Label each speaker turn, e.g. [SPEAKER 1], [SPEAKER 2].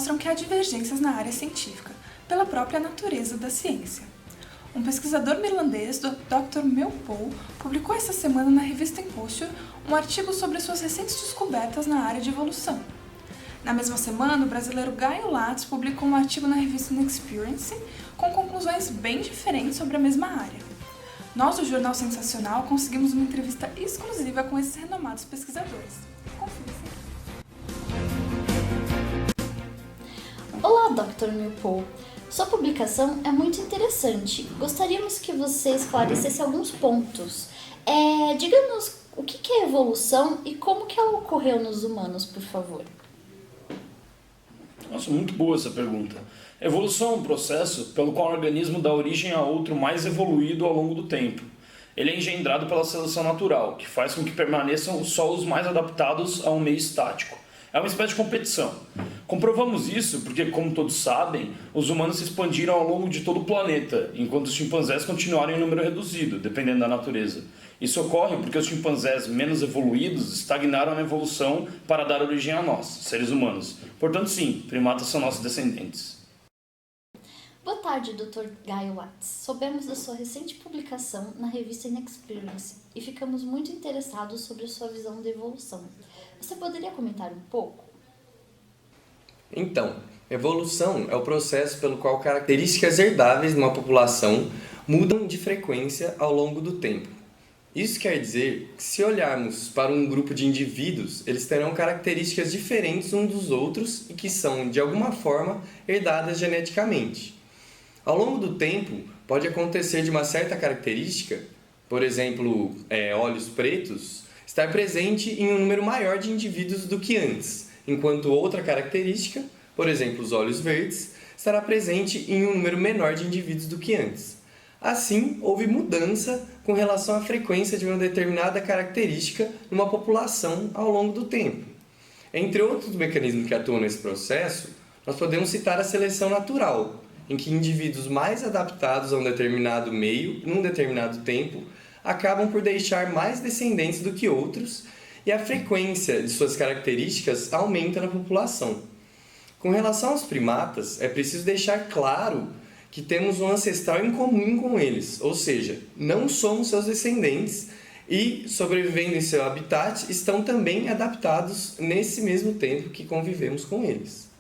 [SPEAKER 1] mostram que há divergências na área científica, pela própria natureza da ciência. Um pesquisador neerlandês, Dr. Meulpool, publicou esta semana na revista Impulsion um artigo sobre suas recentes descobertas na área de evolução. Na mesma semana, o brasileiro Gaio Lattes publicou um artigo na revista Inexperience com conclusões bem diferentes sobre a mesma área. Nós, do Jornal Sensacional, conseguimos uma entrevista exclusiva com esses renomados pesquisadores. Confira.
[SPEAKER 2] Olá, Dr. Meulpool. Sua publicação é muito interessante. Gostaríamos que você esclarecesse alguns pontos. Diga-nos o que é evolução e como que ela ocorreu nos humanos, por favor.
[SPEAKER 3] Nossa, muito boa essa pergunta. Evolução é um processo pelo qual o organismo dá origem a outro mais evoluído ao longo do tempo. Ele é engendrado pela seleção natural, que faz com que permaneçam só os mais adaptados a um meio estático. É uma espécie de competição. Comprovamos isso porque, como todos sabem, os humanos se expandiram ao longo de todo o planeta, enquanto os chimpanzés continuaram em número reduzido, dependendo da natureza. Isso ocorre porque os chimpanzés menos evoluídos estagnaram na evolução para dar origem a nós, seres humanos. Portanto, sim, primatas são nossos descendentes.
[SPEAKER 2] Boa tarde, Dr. Gaio Lattes. Soubemos da sua recente publicação na revista Inexperience e ficamos muito interessados sobre a sua visão da evolução. Você poderia comentar um pouco?
[SPEAKER 4] Então, evolução é o processo pelo qual características herdáveis de uma população mudam de frequência ao longo do tempo. Isso quer dizer que, se olharmos para um grupo de indivíduos, eles terão características diferentes uns dos outros e que são, de alguma forma, herdadas geneticamente. Ao longo do tempo, pode acontecer de uma certa característica, por exemplo, olhos pretos, estar presente em um número maior de indivíduos do que antes, enquanto outra característica, por exemplo, os olhos verdes, estará presente em um número menor de indivíduos do que antes. Assim, houve mudança com relação à frequência de uma determinada característica numa população ao longo do tempo. Entre outros mecanismos que atuam nesse processo, nós podemos citar a seleção natural, em que indivíduos mais adaptados a um determinado meio, num determinado tempo, acabam por deixar mais descendentes do que outros e a frequência de suas características aumenta na população. Com relação aos primatas, é preciso deixar claro que temos um ancestral em comum com eles, ou seja, não somos seus descendentes e, sobrevivendo em seu habitat, estão também adaptados nesse mesmo tempo que convivemos com eles.